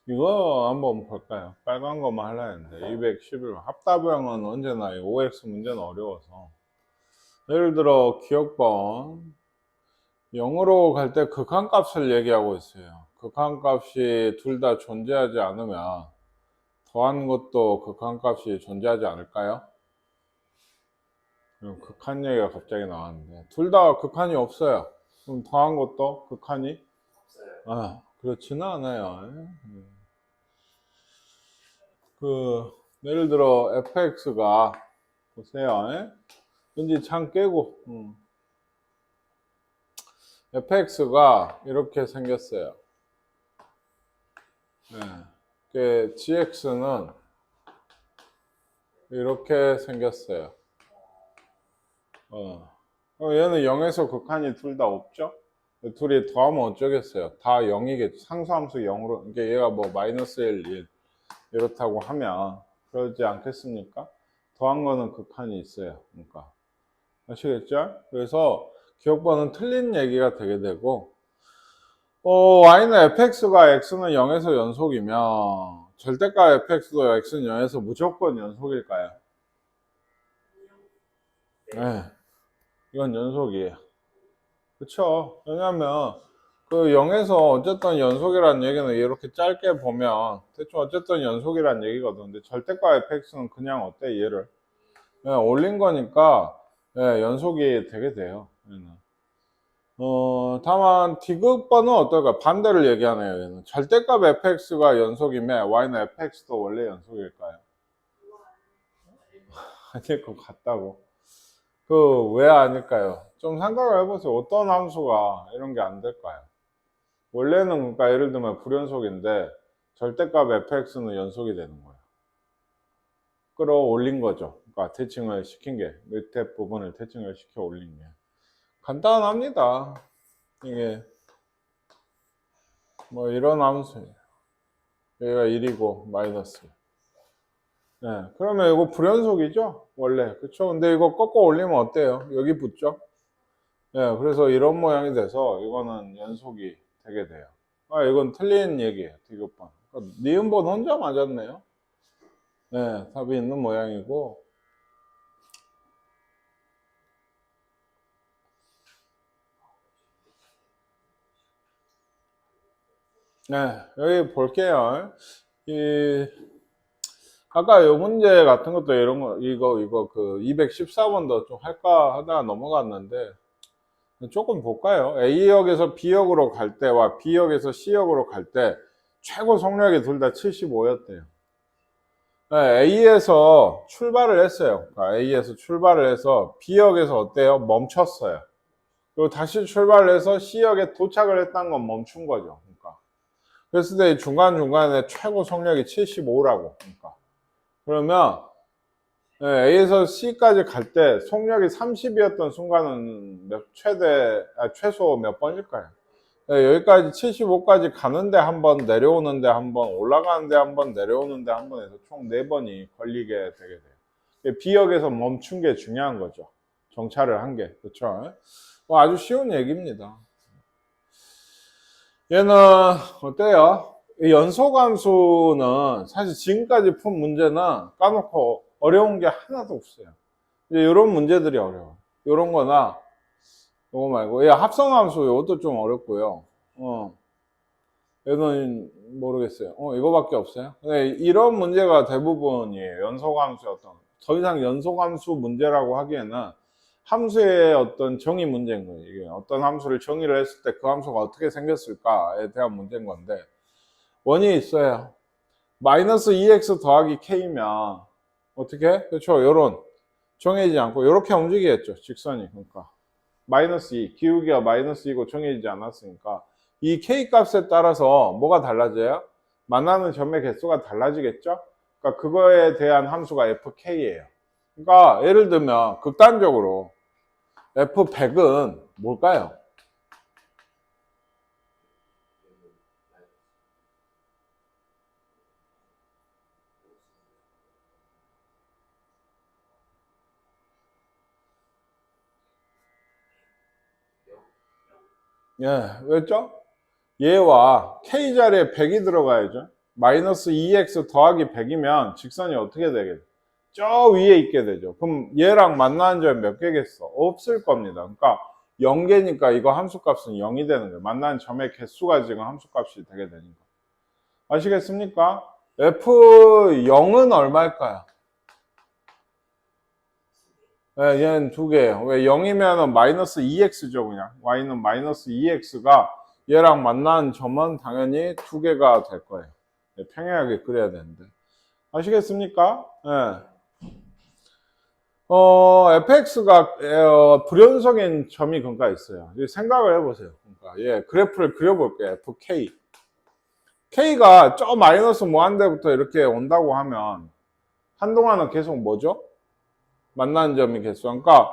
이거 한번 볼까요? 빨간 거만 하려 했는데 211 합답형은 언제나 이 OX 문제는 어려워서 예를 들어 기억번 0으로 갈 때 극한값을 얘기하고 있어요. 극한값이 둘 다 존재하지 않으면 더한 것도 극한값이 존재하지 않을까요? 그럼 극한 얘기가 갑자기 나왔는데 둘 다 극한이 없어요. 그럼 더한 것도 극한이? 그렇지는 않아요. 예를 들어 fx가 보세요. 왠지 창 깨고 fx가 이렇게 생겼어요. gx는 이렇게 생겼어요. 얘는 0에서 극한이 둘 다 없죠? 둘이 더하면 어쩌겠어요? 다 0이겠죠. 상수함수 0으로, 그러니까 얘가 뭐 마이너스 1, 1 이렇다고 하면 그러지 않겠습니까? 더한 거는 극한이 있어요. 그러니까 아시겠죠? 그래서 기억번은 틀린 얘기가 되게 되고 y는 fx가 x는 0에서 연속이면 절대값 fx도 x는 0에서 무조건 연속일까요? 네, 이건 연속이에요. 그쵸? 왜냐면 그 0에서 어쨌든 연속이라는 얘기는 이렇게 짧게 보면 대충 어쨌든 연속이라는 얘기거든. 근데 절대값 fx는 그냥 어때 얘를 올린 거니까 연속이 되게 돼요. 얘는. 다만 D급번은 어떨까? 반대를 얘기하네요. 얘는. 절대값 fx가 연속이면 y는 fx도 원래 연속일까요? 아닐 것 같다고. 왜 아닐까요? 좀 생각을 해보세요. 어떤 함수가 이런 게 안 될까요? 원래는 그러니까 예를 들면 불연속인데 절대값 fx는 연속이 되는 거예요. 끌어올린 거죠. 그러니까 대칭을 시킨 게 밑에 부분을 대칭을 시켜 올린 게 간단합니다. 이게 뭐 이런 함수예요. 여기가 1이고 마이너스. 그러면 이거 불연속이죠? 원래. 그쵸? 근데 이거 꺾어 올리면 어때요? 여기 붙죠? 그래서 이런 모양이 돼서 이거는 연속이 되게 돼요. 이건 틀린 얘기예요. 디귿번. 니은번 혼자 맞았네요. 답이 있는 모양이고. 여기 볼게요. 아까 이 문제 같은 것도 이런 거, 이거 214번도 좀 할까 하다가 넘어갔는데, 조금 볼까요? A역에서 B역으로 갈 때와 B역에서 C역으로 갈 때 최고 속력이 둘 다 75였대요. A에서 출발을 했어요. 그러니까 A에서 출발을 해서 B역에서 어때요? 멈췄어요. 그리고 다시 출발을 해서 C역에 도착을 했다는 건 멈춘 거죠. 그러니까. 그랬을 때 중간중간에 최고 속력이 75라고. 그러니까. 그러면 A에서 C까지 갈 때 속력이 30이었던 순간은 최소 몇 번일까요? 여기까지 75까지 가는데 한 번, 내려오는데 한 번, 올라가는데 한 번, 내려오는데 한 번 해서 총 4번이 걸리게 되게 돼요. B역에서 멈춘 게 중요한 거죠. 정차를 한 게. 그렇죠? 아주 쉬운 얘기입니다. 얘는 어때요? 연소함수는 사실 지금까지 푼 문제는 까놓고 어려운 게 하나도 없어요. 이제 이런 문제들이 어려워. 이런 거나 이거 말고 합성함수 이것도 좀 어렵고요. 얘는 모르겠어요. 이거밖에 없어요. 네, 이런 문제가 대부분이에요. 연소함수의 더 이상 연소함수 문제라고 하기에는 함수의 어떤 정의 문제인 거예요. 이게 어떤 함수를 정의를 했을 때 그 함수가 어떻게 생겼을까에 대한 문제인 건데 원이 있어요. 마이너스 2x 더하기 k면 어떻게? 그렇죠. 요런 정해지지 않고 이렇게 움직이겠죠. 직선이. 그러니까 마이너스 2 기울기가 마이너스 2고 정해지지 않았으니까 이 k 값에 따라서 뭐가 달라져요? 만나는 점의 개수가 달라지겠죠. 그러니까 그거에 대한 함수가 fk예요. 그러니까 예를 들면 극단적으로 f100은 뭘까요? 왜죠? 얘와 k 자리에 100이 들어가야죠. 마이너스 2x 더하기 100이면 직선이 어떻게 되겠죠? 저 위에 있게 되죠. 그럼 얘랑 만나는 점이 몇 개겠어? 없을 겁니다. 그러니까 0개니까 이거 함수값은 0이 되는 거예요. 만나는 점의 개수가 지금 함수값이 되게 되니까. 아시겠습니까? F0은 얼마일까요? 네, 얘는 두 개예요. 왜 0이면 마이너스 2x죠, 그냥. y는 마이너스 2x가 얘랑 만나는 점은 당연히 두 개가 될 거예요. 네, 평행하게 그려야 되는데. 아시겠습니까? 네. fx가 불연속인 점이 그러니까 있어요. 생각을 해보세요. 그러니까 예, 그래프를 그려볼게요. fk. k가 저 마이너스 무한대부터 이렇게 온다고 하면 한동안은 계속 뭐죠? 만나는 점이 개수. 그러니까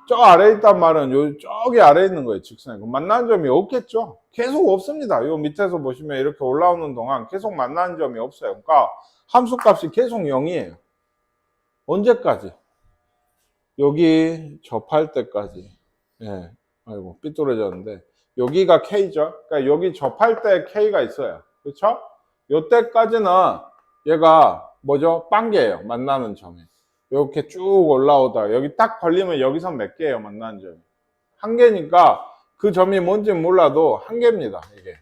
저 아래에 있단 말은 저기 아래에 있는 거예요, 직선에. 만나는 점이 없겠죠? 계속 없습니다. 요 밑에서 보시면 이렇게 올라오는 동안 계속 만나는 점이 없어요. 그러니까 함수값이 계속 0이에요. 언제까지? 여기 접할 때까지. 예. 아이고, 삐뚤어졌는데. 여기가 K죠? 그러니까 여기 접할 때 K가 있어요. 그렇죠? 요때까지는 얘가 뭐죠? 빵개예요. 만나는 점이. 이렇게 쭉 올라오다 여기 딱 걸리면 여기서 몇 개예요? 만나는 점이. 한 개니까 그 점이 뭔지 몰라도 한 개입니다. 이게.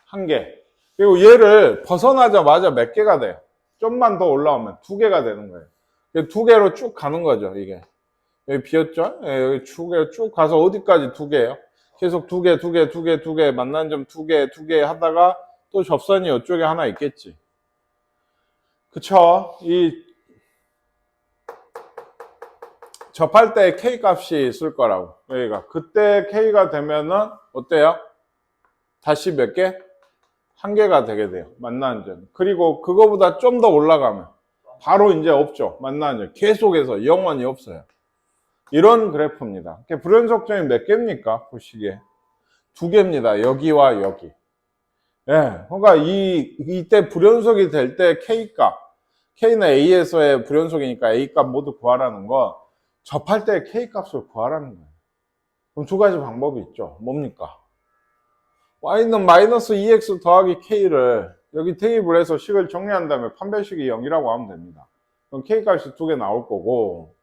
한 개. 그리고 얘를 벗어나자마자 몇 개가 돼요? 좀만 더 올라오면 두 개가 되는 거예요. 두 개로 쭉 가는 거죠, 이게. 여기 비었죠? 예, 여기 쭉 가서 어디까지 두 개예요? 계속 두 개, 만나는 점 두 개 하다가 또 접선이 이쪽에 하나 있겠지. 그쵸? 이 접할 때 K 값이 있을 거라고. 여기가. 그때 K가 되면은 어때요? 다시 몇 개? 한 개가 되게 돼요. 만나는 점. 그리고 그거보다 좀 더 올라가면 바로 이제 없죠. 만나는 점. 계속해서 영원히 없어요. 이런 그래프입니다. 불연속점이 몇 개입니까? 보시기에. 두 개입니다. 여기와 여기. 예. 그러니까 이때 불연속이 될 때 K값. K는 A에서의 불연속이니까 A값 모두 구하라는 거. 접할 때 K값을 구하라는 거예요. 그럼 두 가지 방법이 있죠. 뭡니까? Y는 마이너스 2x 더하기 K를 여기 대입을 해서 식을 정리한 다음에 판별식이 0이라고 하면 됩니다. 그럼 K값이 두 개 나올 거고,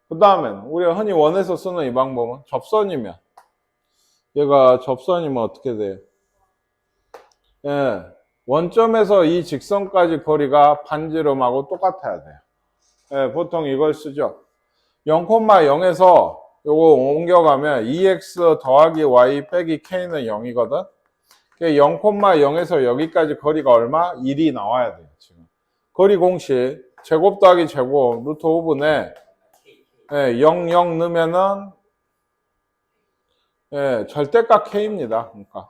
그 다음엔 우리가 흔히 원에서 쓰는 이 방법은 접선이면, 얘가 접선이면 어떻게 돼요? 예, 원점에서 이 직선까지 거리가 반지름하고 똑같아야 돼요. 예, 보통 이걸 쓰죠. 0,0에서 요거 옮겨가면 2x 더하기 y 빼기 k는 0이거든. 0,0에서 여기까지 거리가 얼마? 1이 나와야 돼요. 지금 거리 공식 제곱 더하기 제곱 루트 5분에 0, 0 넣으면은 절대값 k입니다. 그러니까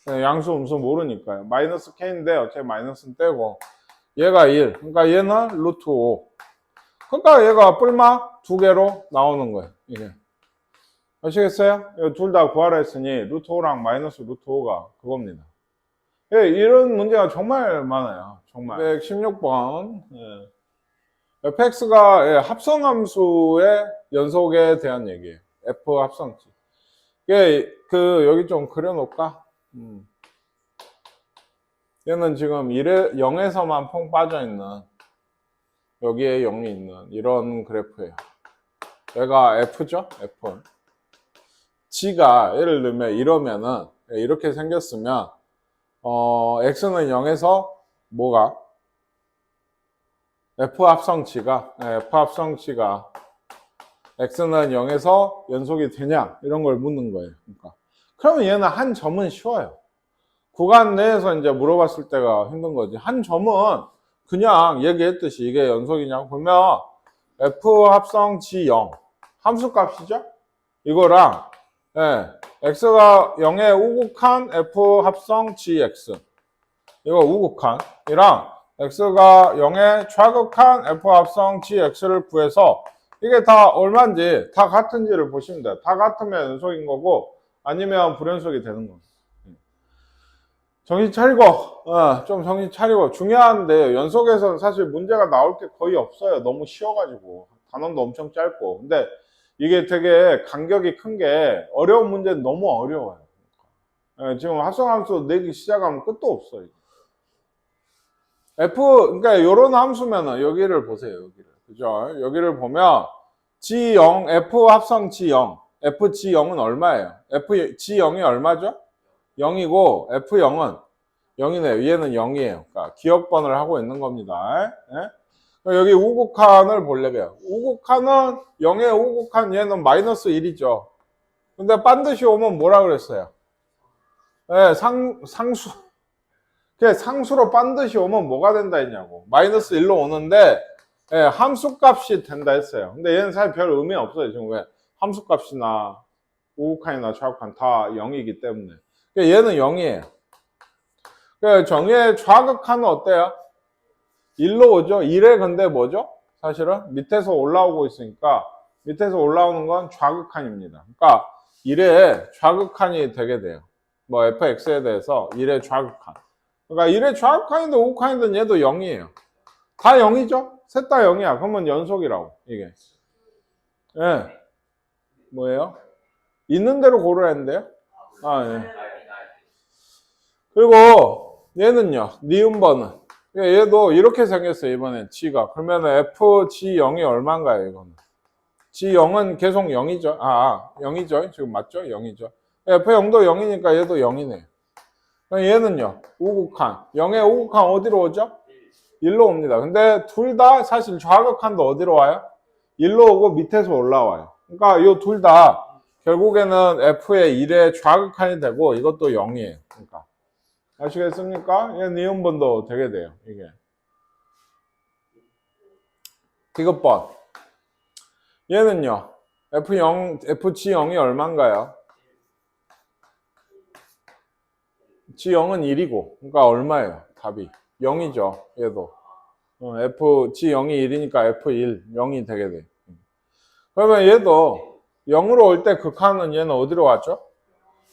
양수 음수 모르니까요. 마이너스 k인데 어차피 마이너스는 떼고 얘가 1. 그러니까 얘는 루트 5. 그러니까 얘가 뿔마 두 개로 나오는 거예요. 이게. 아시겠어요? 둘 다 구하라 했으니 루트 5랑 마이너스 루트 5가 그겁니다. 예, 이런 문제가 정말 많아요. 정말. 116번. 예. fx가 예, 합성함수의 연속에 대한 얘기예요. f 합성치. 예, 여기 좀 그려놓을까? 얘는 지금 0에서만 퐁 빠져있는, 여기에 0이 있는 이런 그래프예요. 얘가 f죠? f. g가 예를 들면 이러면은 이렇게 생겼으면 x는 0에서 뭐가? f 합성치가 x는 0에서 연속이 되냐 이런 걸 묻는 거예요. 그러니까 그러면 얘는 한 점은 쉬워요. 구간 내에서 이제 물어봤을 때가 힘든 거지. 한 점은 그냥 얘기했듯이 이게 연속이냐고 보면 f 합성치 0 함수값이죠. 이거랑 x가 0에 우극한 f 합성 gx 이거 우극한이랑 x가 0에 좌극한 f 합성 gx를 구해서 이게 다 얼마인지 다 같은지를 보시면 돼요. 다 같으면 연속인 거고 아니면 불연속이 되는 겁니다. 정신 차리고 좀 정신 차리고 중요한데 연속에서는 사실 문제가 나올 게 거의 없어요. 너무 쉬워가지고 단원도 엄청 짧고 근데 이게 되게 간격이 큰 게 어려운 문제는 너무 어려워요. 예, 지금 합성함수 내기 시작하면 끝도 없어. 이거. 그러니까 요런 함수면은 여기를 보세요. 여기를. 그죠? 여기를 보면 G0, F 합성 G0. F G0은 얼마예요? F G0이 얼마죠? 0이고 F0은 0이네요. 얘는 0이에요. 그러니까 기억번을 하고 있는 겁니다. 예? 여기 우극한을 보려고요. 우극한은 0의 우극한 얘는 마이너스 1이죠. 근데 반드시 오면 뭐라 그랬어요? 예, 상수. 상수로 반드시 오면 뭐가 된다 했냐고. 마이너스 1로 오는데 예, 함수값이 된다 했어요. 근데 얘는 사실 별 의미 없어요. 지금 왜? 함수값이나 우극한이나 좌극한 다 0이기 때문에. 얘는 0이에요. 정의의 좌극한은 어때요? 1로 오죠? 1에 근데 뭐죠? 사실은 밑에서 올라오고 있으니까 밑에서 올라오는 건 좌극한입니다. 그러니까 1에 좌극한이 되게 돼요. 뭐 fx에 대해서 1의 좌극한. 그러니까 1의 좌극한이든 우극한이든 얘도 0이에요. 다 0이죠? 셋 다 0이야. 그러면 연속이라고 이게. 예. 뭐예요? 있는 대로 고르라 했는데요? 아, 예. 그리고 얘는요. 니은번은 얘도 이렇게 생겼어요. 이번엔 G가. 그러면 FG0이 얼마인가요? 이거는. G0은 계속 0이죠. 0이죠. 지금 맞죠? 0이죠. F0도 0이니까 얘도 0이네요. 얘는요. 우극한. 0의 우극한 어디로 오죠? 1로 옵니다. 근데 둘 다 사실 좌극한도 어디로 와요? 1로 오고 밑에서 올라와요. 그러니까 이 둘 다 결국에는 F의 1의 좌극한이 되고 이것도 0이에요. 그러니까. 아시겠습니까? 얘 니은번도 되게 돼요. 이게. 디귿번. 얘는요. FG0이 얼마인가요? G0은 1이고. 그러니까 얼마예요? 답이. 0이죠. 얘도. FG0이 1이니까 F1, 0이 되게 돼. 그러면 얘도 0으로 올 때 극한은 얘는 어디로 왔죠?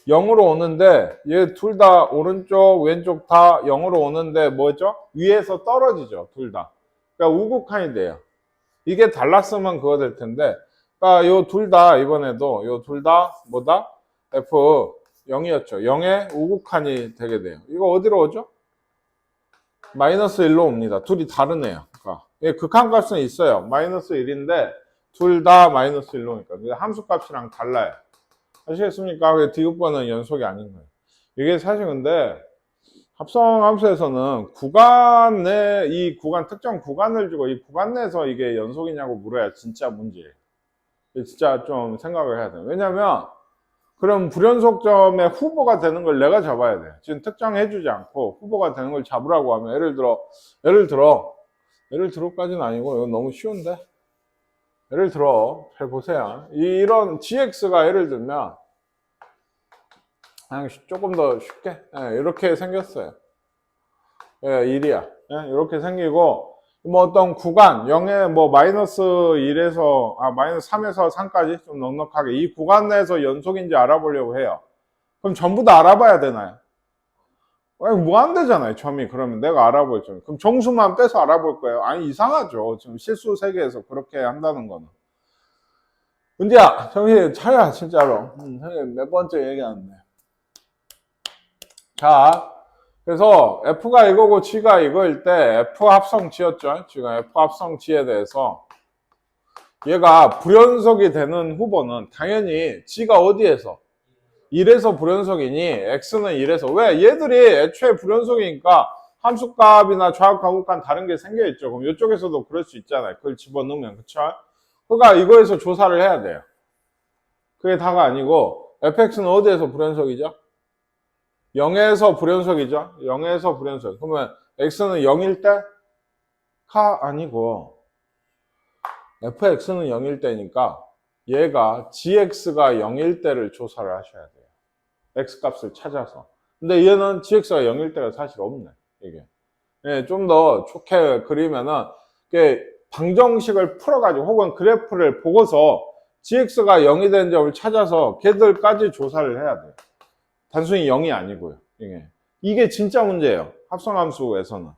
0으로 오는데 얘 둘 다 오른쪽 왼쪽 다 0으로 오는데 뭐죠? 위에서 떨어지죠. 둘 다. 그러니까 우극한이 돼요. 이게 달랐으면 그거 될 텐데 그러니까 요 둘 다 이번에도 요 둘 다 뭐다? F0이었죠. 0의 우극한이 되게 돼요. 이거 어디로 오죠? 마이너스 1로 옵니다. 둘이 다르네요. 그러니까 극한값은 있어요. 마이너스 1인데 둘 다 마이너스 1로 오니까 함수값이랑 달라요. 아시겠습니까? 디귿번은 연속이 아닌 거예요. 이게 사실 근데 합성함수에서는 구간 내 이 구간 특정 구간을 주고 이 구간 내에서 이게 연속이냐고 물어야 진짜 문제예요. 진짜 좀 생각을 해야 돼요. 왜냐면 그럼 불연속점의 후보가 되는 걸 내가 잡아야 돼요. 지금 특정해주지 않고 후보가 되는 걸 잡으라고 하면 예를 들어까지는 아니고 이건 너무 쉬운데 예를 들어 잘 보세요. 이런 gx가 예를 들면 그냥 조금 더 쉽게 이렇게 생겼어요. 1이야. 이렇게 생기고 뭐 어떤 구간 0에 뭐 마이너스 1에서 마이너스 3에서 3까지 좀 넉넉하게 이 구간 내에서 연속인지 알아보려고 해요. 그럼 전부 다 알아봐야 되나요? 무한대잖아요. 점이. 그러면 내가 알아볼 점. 그럼 정수만 빼서 알아볼 거예요. 아니 이상하죠. 지금 실수 세계에서 그렇게 한다는 거는. 은지야, 정신 차려 진짜로. 선생님 몇 번째 얘기하는데. 자, 그래서 F가 이거고 G가 이거일 때 F 합성 G였죠. 지금 F 합성 G에 대해서 얘가 불연속이 되는 후보는 당연히 G가 어디에서? 1에서 불연속이니 X는 1에서. 왜? 얘들이 애초에 불연속이니까 함수값이나 좌극한 우극한 다른 게 생겨있죠. 그럼 이쪽에서도 그럴 수 있잖아요. 그걸 집어넣으면. 그쵸? 그러니까 이거에서 조사를 해야 돼요. 그게 다가 아니고 fx는 어디에서 불연속이죠? 0에서 불연속이죠? 0에서 불연속. 그러면 x는 0일 때? 가 아니고 fx는 0일 때니까 얘가 gx가 0일 때를 조사를 하셔야 돼요. x값을 찾아서. 근데 얘는 gx가 0일 때가 사실 없네. 이게. 좀 더 좋게 그리면은 이게 방정식을 풀어가지고 혹은 그래프를 보고서 gx가 0이 되는 점을 찾아서 걔들까지 조사를 해야 돼요. 단순히 0이 아니고요. 이게 진짜 문제예요. 합성함수에서는.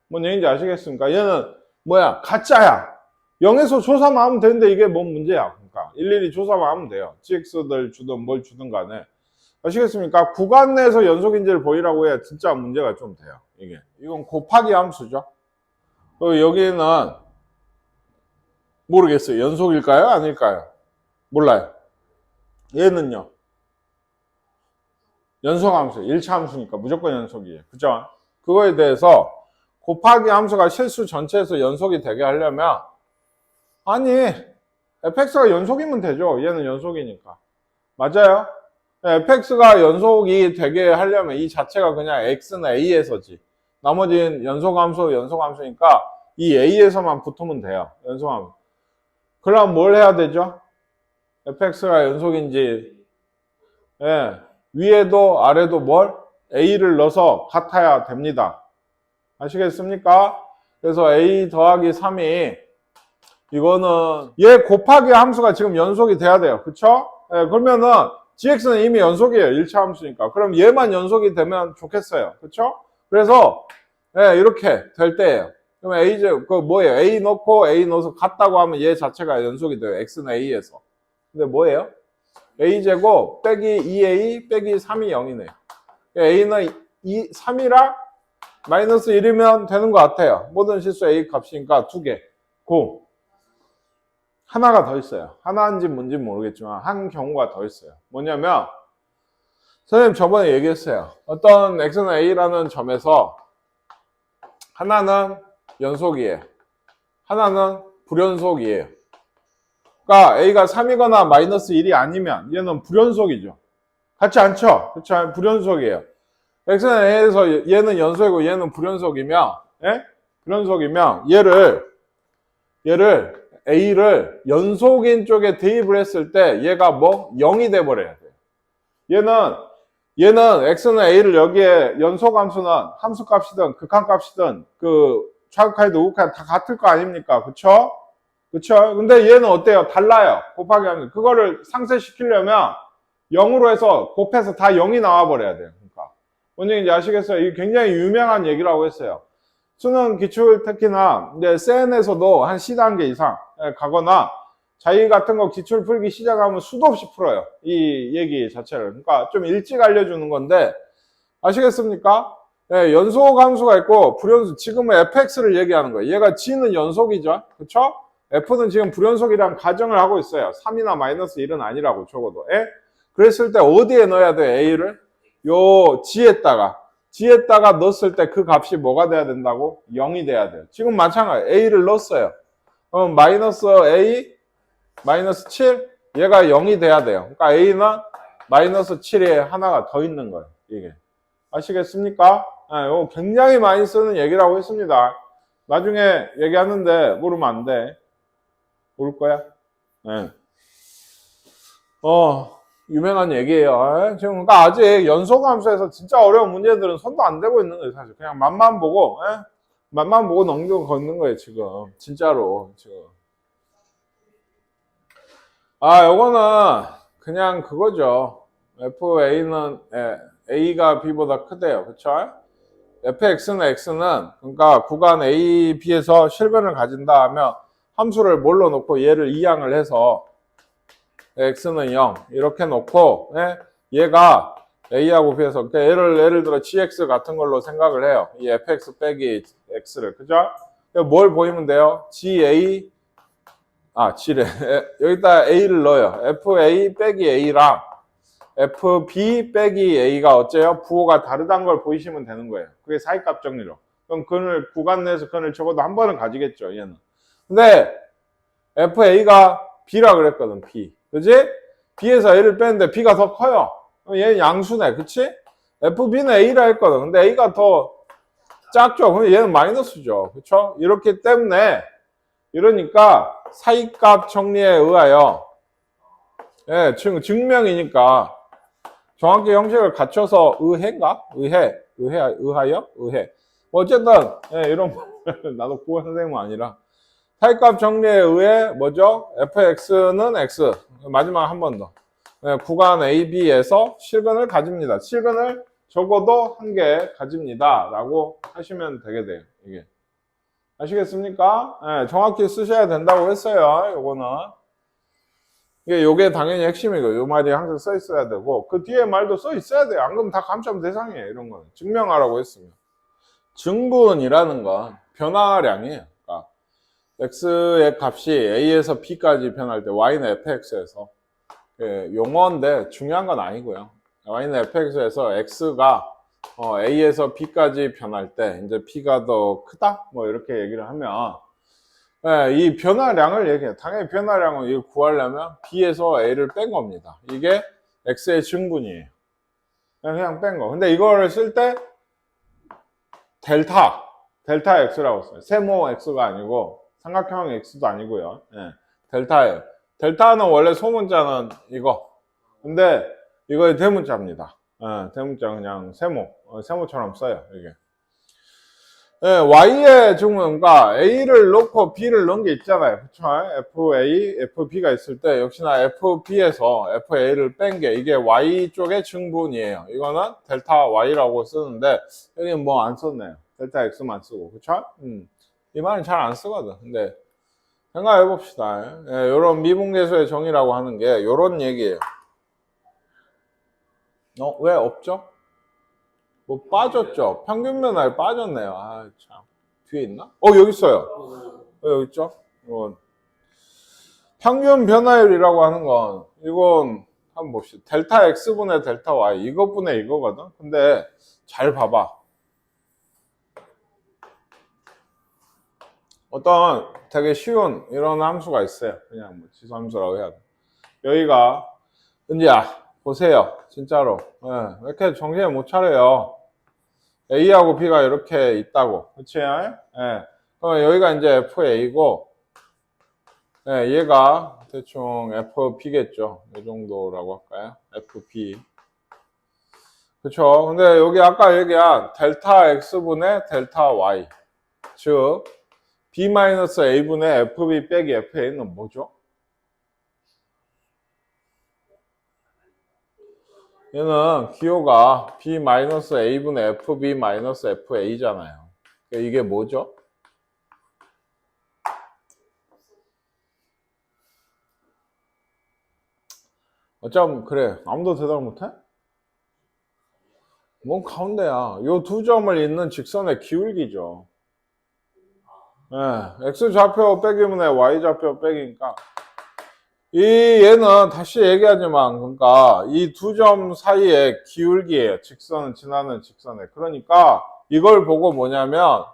뭔 얘기인지 아시겠습니까? 얘는 뭐야? 가짜야. 0에서 조사만 하면 되는데 이게 뭔 문제야? 그러니까 일일이 조사만 하면 돼요. gx들 주든 뭘 주든 간에. 아시겠습니까? 구간 내에서 연속인지를 보이라고 해야 진짜 문제가 좀 돼요. 이게. 이건 곱하기 함수죠. 여기는 모르겠어요. 연속일까요? 아닐까요? 몰라요. 얘는요. 연속함수, 1차 함수니까 무조건 연속이에요. 그죠? 그거에 대해서 곱하기 함수가 실수 전체에서 연속이 되게 하려면 아니 fx가 연속이면 되죠. 얘는 연속이니까. 맞아요? fx가 연속이 되게 하려면 이 자체가 그냥 x는 a에서지. 나머지는 연속함수니까 이 a에서만 붙으면 돼요. 연속함수. 그럼 뭘 해야 되죠? fx가 연속인지 위에도 아래도 뭘? a를 넣어서 같아야 됩니다. 아시겠습니까? 그래서 a 더하기 3이 이거는 얘 곱하기 함수가 지금 연속이 돼야 돼요. 그쵸? 그러면은 gx는 이미 연속이에요. 1차 함수니까. 그럼 얘만 연속이 되면 좋겠어요. 그쵸? 그래서 이렇게 될 때예요. 그러면 뭐예요? a 넣어서 같다고 하면 얘 자체가 연속이 돼요. x는 a에서. 근데 뭐예요? a제곱 빼기 2a 빼기 3이 0이네요. a는 3이라 마이너스 1이면 되는 것 같아요. 모든 실수 a 값이니까 2개. 고. 하나가 더 있어요. 하나인지 뭔지 모르겠지만 한 경우가 더 있어요. 뭐냐면 선생님 저번에 얘기했어요. 어떤 x는 a라는 점에서 하나는 연속이에요. 하나는 불연속이에요. 그러니까 a가 3이거나 마이너스 1이 아니면 얘는 불연속이죠. 같지 않죠? 그렇죠? 불연속이에요. x는 a에서 얘는 연속이고 얘는 불연속이면 불연속이면 얘를 a를 연속인 쪽에 대입을 했을 때 얘가 0이 돼 버려야 돼요. 얘는 x는 a를 여기에 연속함수는 함수값이든 극한값이든 그 좌극하이든 우극하이든 다 같을 거 아닙니까? 그쵸? 근데 얘는 어때요? 달라요. 곱하기 하면 그거를 상쇄시키려면 0으로 해서 곱해서 다 0이 나와 버려야 돼요. 그러니까 뭔지 아시겠어요? 이게 굉장히 유명한 얘기라고 했어요. 수능 기출 특히나 이제 센에서도 한 C단계 이상 가거나 자기 같은 거 기출 풀기 시작하면 수도 없이 풀어요. 이 얘기 자체를. 그러니까 좀 일찍 알려주는 건데 아시겠습니까? 연속 함수가 있고 불연속. 지금은 fx를 얘기하는 거예요. 얘가 g는 연속이죠. 그쵸? f는 지금 불연속이란 가정을 하고 있어요. 3이나 마이너스 1은 아니라고 적어도. 그랬을 때 어디에 넣어야 돼요? a를? 요 g에다가 넣었을 때 그 값이 뭐가 돼야 된다고? 0이 돼야 돼요. 지금 마찬가지 a를 넣었어요. 마이너스 a 마이너스 7 얘가 0이 돼야 돼요. 그러니까 a는 마이너스 7에 하나가 더 있는 거예요. 이게 아시겠습니까? 이거 굉장히 많이 쓰는 얘기라고 했습니다. 나중에 얘기하는데 모르면 안 돼. 모를 거야? 유명한 얘기예요. 지금 그러니까 아직 연속함수에서 진짜 어려운 문제들은 손도 안 대고 있는 거예요. 사실 그냥 맛만 보고 넘기고 걷는 거예요. 지금 진짜로 지금. 요거는 그냥 그거죠. FA는 A가 B보다 크대요. 그쵸? fx는 x는 그러니까 구간 A, B에서 실변을 가진다 하면 함수를 뭘로 놓고 얘를 이항을 해서 x는 0 이렇게 놓고 얘가 a하고 b에서 그러니까 예를 들어 gx 같은 걸로 생각을 해요. 이 fx 빼기 x를 그죠? 뭘 보이면 돼요? g래 여기다 a를 넣어요. fa 빼기 a랑 fb 빼기 a가 어째요? 부호가 다르다는 걸 보이시면 되는 거예요. 그게 사이값 정리로. 그럼 구간 내에서 근을 적어도 한 번은 가지겠죠. 얘는. 근데 fa가 b라 그랬거든. b. 그지? b에서 a를 빼는데 b가 더 커요. 얘는 양수네. 그치? fb는 a라 했거든. 근데 a가 더 작죠. 그럼 얘는 마이너스죠. 그쵸? 이렇기 때문에 이러니까 사이값 정리에 의하여 증명이니까 정확히 형식을 갖춰서 의하여 어쨌든 이런 나도 국어 선생님은 아니라 사이값 정리에 의해 뭐죠? fx는 x 마지막 한 번 더 구간 AB에서 실근을 가집니다. 실근을 적어도 한 개 가집니다. 라고 하시면 되게 돼요. 이게 아시겠습니까? 정확히 쓰셔야 된다고 했어요. 요거는 요게 당연히 핵심이고, 요 말이 항상 써 있어야 되고, 그 뒤에 말도 써 있어야 돼요. 안 그러면 다 감점 대상이에요, 이런 거는. 증명하라고 했으면. 증분이라는 건 변화량이에요. 그러니까 x의 값이 a에서 b까지 변할 때 y는 fx에서 용어인데 중요한 건 아니고요. y는 fx에서 x가 a에서 b까지 변할 때 이제 b가 더 크다 뭐 이렇게 얘기를 하면 이 변화량을 얘기해요. 당연히 변화량을 이걸 구하려면 b에서 a를 뺀 겁니다. 이게 x의 증분이에요. 그냥 뺀 거. 근데 이거를 쓸 때 델타 x라고 써요. 세모 x가 아니고 삼각형 x도 아니고요. 델타예요. 델타는 원래 소문자는 이거. 근데 이거의 대문자입니다. 대문자 그냥 세모처럼 써요. 이게. y의 증분과 a를 넣고 b를 넣은 게 있잖아요. 그쵸? fa, fb가 있을 때 역시나 fb에서 fa를 뺀 게 이게 y 쪽의 증분이에요. 이거는 델타 y라고 쓰는데 여기는 뭐 안 썼네요. 델타 x만 쓰고. 그쵸? 이 말은 잘 안 쓰거든. 근데 생각해 봅시다. 요런 미분계수의 정의라고 하는 게 요런 얘기예요. 왜 없죠? 뭐 빠졌죠? 평균 변화에 빠졌네요. 아, 참. 뒤에 있나? 여기 있어요. 여기 있죠? 평균 변화율이라고 하는 건, 이건, 한번 봅시다. 델타 x분의 델타 y, 이것분의 이거거든? 근데, 잘 봐봐. 어떤 되게 쉬운 이런 함수가 있어요. 그냥 뭐 지수함수라고 해야 돼. 여기가, 은지야, 보세요. 진짜로. 왜 이렇게 정신을 못 차려요? A하고 B가 이렇게 있다고. 그치? 그럼 여기가 이제 FA고, 얘가 대충 FB겠죠. 이 정도라고 할까요? FB. 그쵸? 근데 여기 아까 얘기한 델타 X분의 델타 Y. 즉, B-A분의 FB 빼기 FA는 뭐죠? 얘는 기호가 B-A분의 FB-FA잖아요. 이게 뭐죠? 어쩜 그래 아무도 대답 못해? 뭔 가운데야. 요 두 점을 잇는 직선의 기울기죠. X좌표 빼기분의 Y좌표 빼기니까 얘는 다시 얘기하지만 그러니까 이 두 점 사이의 기울기예요. 직선은 지나는 직선에. 그러니까 이걸 보고 뭐냐면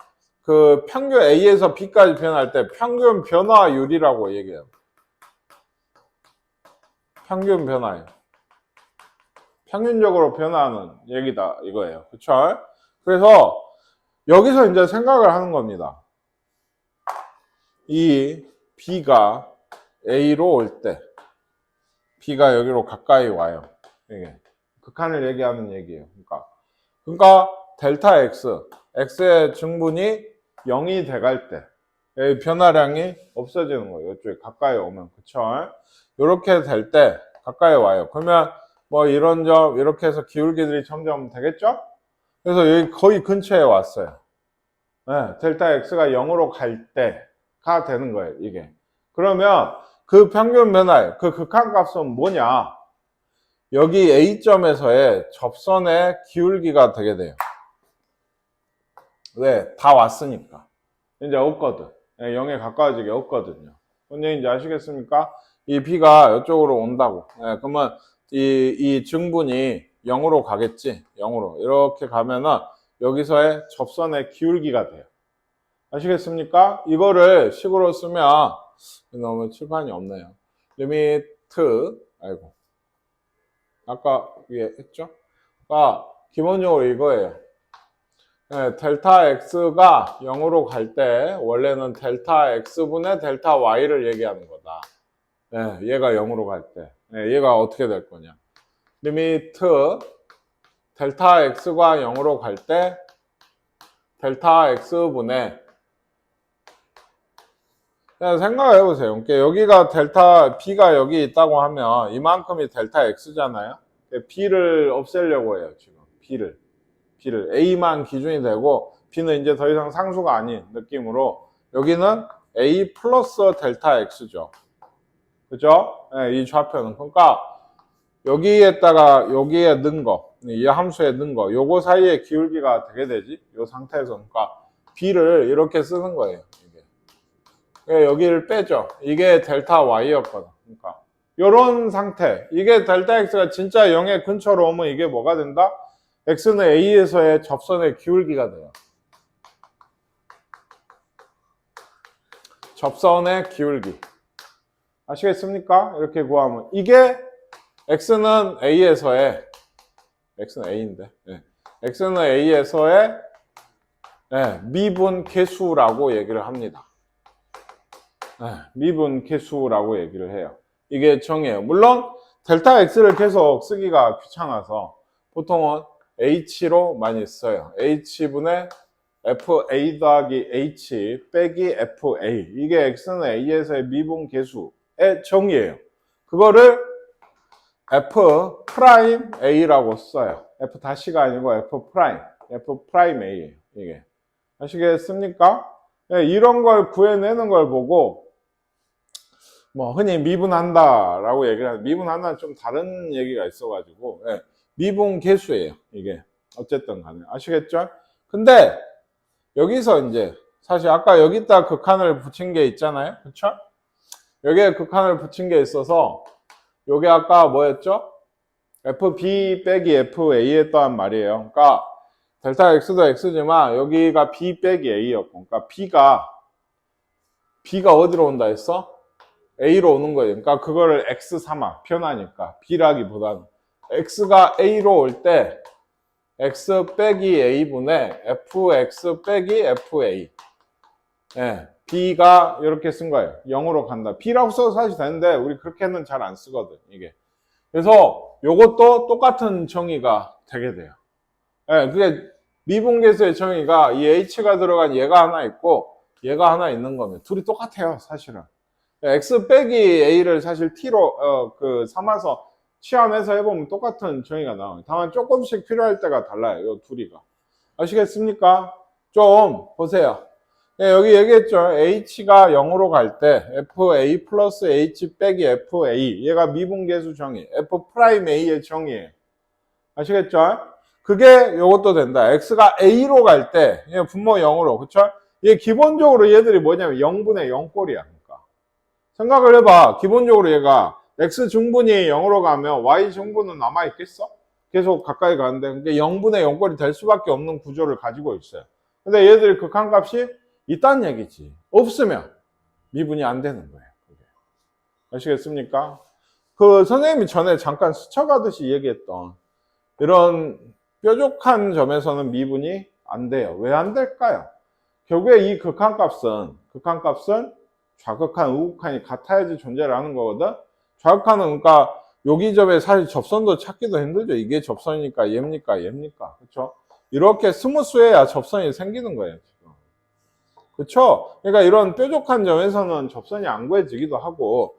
그 평균 A에서 B까지 변할 때 평균 변화율이라고 얘기해요. 평균 변화율. 평균적으로 변화하는 얘기다 이거예요. 그쵸? 그래서 여기서 이제 생각을 하는 겁니다. 이 B가 A로 올 때 B가 여기로 가까이 와요. 이게 극한을 얘기하는 얘기예요. 그러니까 델타 X, X의 증분이 0이 돼갈 때 변화량이 없어지는 거예요. 이쪽에 가까이 오면. 그쵸? 이렇게 될 때 가까이 와요. 그러면 뭐 이런 점 이렇게 해서 기울기들이 점점 되겠죠? 그래서 여기 거의 근처에 왔어요. 델타 X가 0으로 갈 때가 되는 거예요. 이게. 그러면 그 평균 변화율, 그 극한값은 뭐냐? 여기 A점에서의 접선의 기울기가 되게 돼요. 왜? 다 왔으니까. 이제 없거든. 0에 가까워지게 없거든요. 뭔 얘기인지 아시겠습니까? 이 B가 이쪽으로 온다고. 그러면 이 증분이 0으로 가겠지. 0으로. 이렇게 가면은 여기서의 접선의 기울기가 돼요. 아시겠습니까? 이거를 식으로 쓰면 너무 칠판이 없네요. 리미트, 아이고. 아까 위에 했죠? 그러니까 기본적으로 이거예요. 델타 X가 0으로 갈 때 원래는 델타 X분의 델타 Y를 얘기하는 거다. 얘가 0으로 갈 때. 얘가 어떻게 될 거냐. 리미트 델타 X가 0으로 갈 때 델타 X분의 생각해 보세요. 여기가 델타 B가 여기 있다고 하면 이만큼이 델타 X잖아요. B를 없애려고 해요. 지금 B를 A만 기준이 되고 B는 이제 더 이상 상수가 아닌 느낌으로 여기는 A 플러스 델타 X죠. 그죠? 예, 이 좌표는. 그러니까 여기에다가 여기에 넣은 거, 이 함수에 넣은 거, 요거 사이에 기울기가 되게 되지? 요 상태에서. 그러니까 b를 이렇게 쓰는 거예요. 이게. 여기를 빼죠. 이게 델타 y였거든. 그러니까 요런 상태. 이게 델타 x가 진짜 0의 근처로 오면 이게 뭐가 된다? x는 a에서의 접선의 기울기가 돼요. 접선의 기울기. 아시겠습니까? 이렇게 구하면 이게 x는 a에서의 x는 a인데 x는 a에서의 미분 계수라고 얘기를 합니다. 미분 계수라고 얘기를 해요. 이게 정의예요. 물론 델타 x를 계속 쓰기가 귀찮아서 보통은 h로 많이 써요. h분의 fa 더하기 h 빼기 fa. 이게 x는 a에서의 미분 계수의 정의예요. 그거를 f 프라임 a라고 써요. f 다시가 아니고 f 프라임 a예요. 이게 아시겠습니까? 이런 걸 구해내는 걸 보고 뭐 흔히 미분한다라고 얘기를 하는데 미분한다는 좀 다른 얘기가 있어가지고 미분 계수예요. 이게 어쨌든 간에 아시겠죠? 근데 여기서 이제 사실 아까 여기다 극한을 붙인 게 있잖아요. 그쵸? 여기에 극한을 붙인 게 있어서 요게 아까 뭐였죠? fb 빼기 fa 했단 말이에요. 그러니까 델타 x도 x지만 여기가 b 빼기 a였고 그러니까 b가 어디로 온다 했어? a로 오는 거예요. 그러니까 그거를 x 삼아 변하니까 b라기보다는 x가 a로 올 때 x 빼기 a분의 fx 빼기 fa b가 이렇게 쓴 거예요. 0으로 간다. b라고 써도 사실 되는데 우리 그렇게는 잘 안 쓰거든 이게. 그래서 요것도 똑같은 정의가 되게 돼요. 그게 미분계수의 정의가 이 h가 들어간 얘가 하나 있고 얘가 하나 있는 거면 둘이 똑같아요 사실은. x 빼기 a를 사실 t로 삼아서 치환해서 해보면 똑같은 정의가 나와요. 다만 조금씩 필요할 때가 달라요. 요 둘이가. 아시겠습니까? 좀 보세요. 여기 얘기했죠. h가 0으로 갈 때 fa 플러스 h 빼기 fa 얘가 미분계수 정의 f 프라임 a의 정의예요. 아시겠죠? 그게 요것도 된다. x가 a로 갈 때 분모 0으로 그쵸? 얘 기본적으로 얘들이 뭐냐면 0분의 0꼴이야. 그러니까 생각을 해봐. 기본적으로 얘가 x 중분이 0으로 가면 y 중분은 남아있겠어? 계속 가까이 가는데 그게 0분의 0꼴이 될 수밖에 없는 구조를 가지고 있어요. 근데 얘들이 극한값이 있다는 얘기지. 없으면 미분이 안 되는 거예요. 그게. 아시겠습니까? 그 선생님이 전에 잠깐 스쳐가듯이 얘기했던 이런 뾰족한 점에서는 미분이 안 돼요. 왜 안 될까요? 결국에 이 극한값은 좌극한, 우극한이 같아야지 존재를 하는 거거든. 좌극한은 그러니까 여기 점에 사실 접선도 찾기도 힘들죠. 이게 접선이니까 얘입니까? 그렇죠? 이렇게 스무스해야 접선이 생기는 거예요. 지금. 그렇죠? 그러니까 이런 뾰족한 점에서는 접선이 안 구해지기도 하고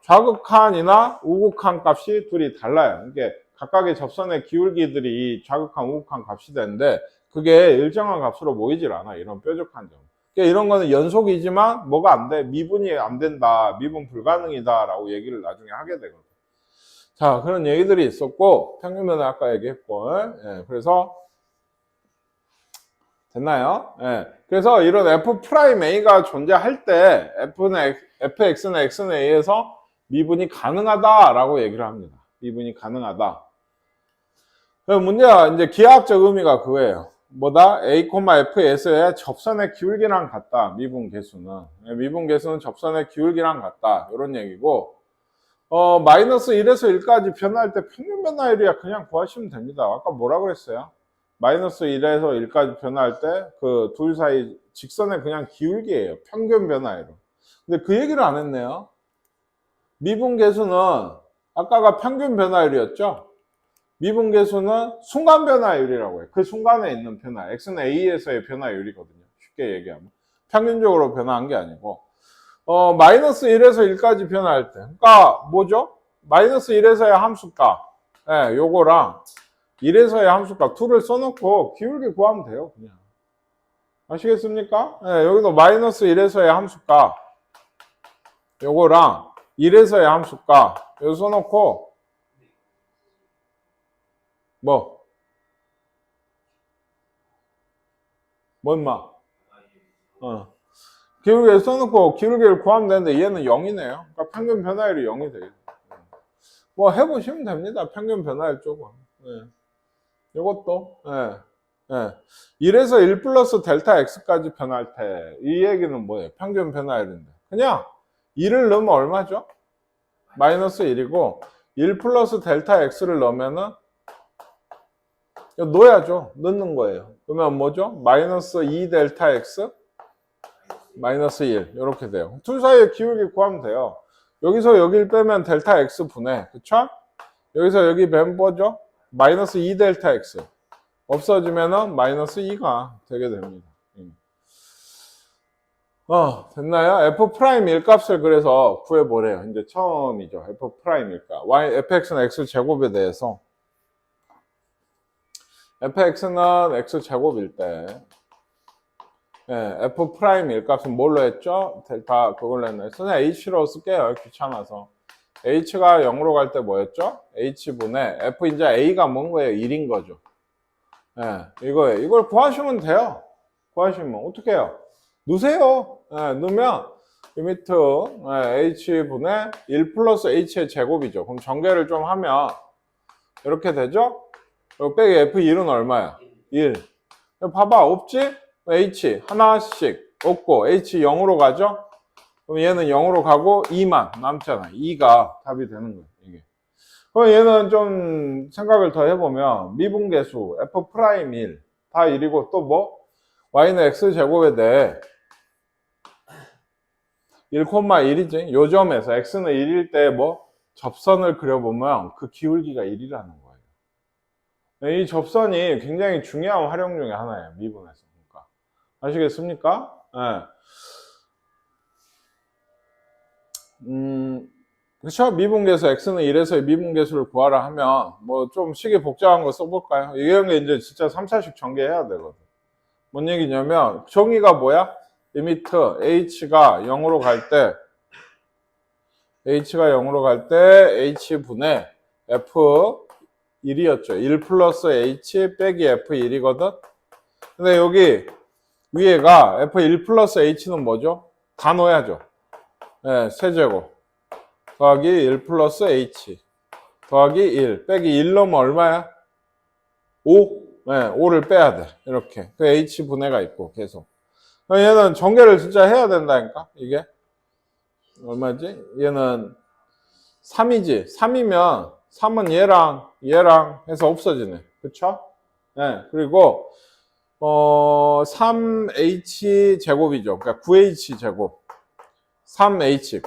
좌극한이나 우극한 값이 둘이 달라요. 이게 각각의 접선의 기울기들이 좌극한, 우극한 값이 되는데 그게 일정한 값으로 모이질 않아. 이런 뾰족한 점. 그러니까 이런 거는 연속이지만 뭐가 안 돼? 미분이 안 된다. 미분 불가능이다. 라고 얘기를 나중에 하게 되거든. 자, 그런 얘기들이 있었고 평균면은 아까 얘기했고 그래서 됐나요? 그래서 이런 f'A가 존재할 때 fx는 x는 a에서 미분이 가능하다라고 얘기를 합니다. 미분이 가능하다. 문제가 이제 기하학적 의미가 그거예요. 뭐다? a, f에서의 접선의 기울기랑 같다. 미분 계수는. 미분 계수는 접선의 기울기랑 같다. 이런 얘기고 마이너스 1에서 1까지 변화할 때 평균 변화율이야 그냥 구하시면 됩니다. 아까 뭐라 그랬어요? 마이너스 1에서 1까지 변화할 때 그 둘 사이 직선의 그냥 기울기예요. 평균 변화율. 근데 그 얘기를 안 했네요. 미분 계수는 아까가 평균 변화율이었죠? 미분 계수는 순간 변화율이라고 해요. 그 순간에 있는 변화. x는 a에서의 변화율이거든요. 쉽게 얘기하면. 평균적으로 변화한 게 아니고. 마이너스 1에서 1까지 변화할 때. 그러니까 뭐죠? 마이너스 1에서의 함수값. 요거랑 1에서의 함수값 2를 써놓고 기울기 구하면 돼요. 그냥. 아시겠습니까? 여기도 마이너스 1에서의 함수값. 요거랑 1에서의 함수가 여기 써놓고 뭐 임마? 기울기를 써놓고 기울기를 구하면 되는데 얘는 0이네요. 그러니까 평균 변화율이 0이 되겠죠. 뭐 해보시면 됩니다. 평균 변화율 쪽은. 네. 이것도 네. 네. 1에서 1 플러스 델타 x까지 변할 때 이 얘기는 뭐예요? 평균 변화율인데 그냥 1을 넣으면 얼마죠? 마이너스 1이고 1 플러스 델타 x를 넣으면은 넣어야죠. 넣는 거예요. 그러면 뭐죠? 마이너스 2 델타 x 마이너스 1 이렇게 돼요. 둘 사이의 기울기 구하면 돼요. 여기서 여기를 빼면 델타 x 분해 그쵸? 여기서 여기 빼면 뭐죠? 마이너스 2 델타 x 없어지면은 마이너스 2가 되게 됩니다. 됐나요? f' 일값을 그래서 구해보래요. 이제 처음이죠. f' 일값. fx는 x제곱에 대해서 fx는 x제곱일 때 f' 일값은 뭘로 했죠? 델타 그걸로 했나요? 선생님 h로 쓸게요. 귀찮아서. h가 0으로 갈 때 뭐였죠? h분의 f 이제 a가 뭔 거예요? 1인 거죠. 이거예요. 이걸 구하시면 돼요. 구하시면 어떻게 해요? 넣으세요. 넣으면 리미트 h분의 1 플러스 h의 제곱이죠. 그럼 전개를 좀 하면 이렇게 되죠? 그리고 빼기 f1은 얼마야? 1. 봐봐 없지? h 하나씩 없고 h 0으로 가죠? 그럼 얘는 0으로 가고 2만 남잖아. 2가 답이 되는 거예요. 이게. 그럼 얘는 좀 생각을 더 해보면 미분계수 f'1 다 1이고 또 뭐? y는 x제곱에 대해 1,1이지. 요 점에서 x는 1일 때 뭐? 접선을 그려보면 그 기울기가 1이라는 거예요. 이 접선이 굉장히 중요한 활용 중에 하나예요. 미분에서. 그러니까. 아시겠습니까? 그렇죠? 미분계수 x는 1에서 미분계수를 구하라 하면 뭐 좀 식이 복잡한 거 써볼까요? 이런 게 이제 진짜 3, 4식 전개해야 되거든. 뭔 얘기냐면 정의가 뭐야? 리미트 h가 0으로 갈 때 h분의 f1이었죠. 1 플러스 h 빼기 f1이거든. 근데 여기 위에가 f1 플러스 h는 뭐죠? 다 넣어야죠. 세제곱 더하기 1 플러스 h 더하기 1 빼기 1 넣으면 얼마야? 5? 5를 빼야 돼. 이렇게. 그 h 분해가 있고 계속. 얘는 전개를 진짜 해야 된다니까. 이게 얼마지? 얘는 3이지. 3이면 3은 얘랑 해서 없어지네. 그쵸? 그리고 3h 제곱이죠. 그러니까 9h 제곱. 3h,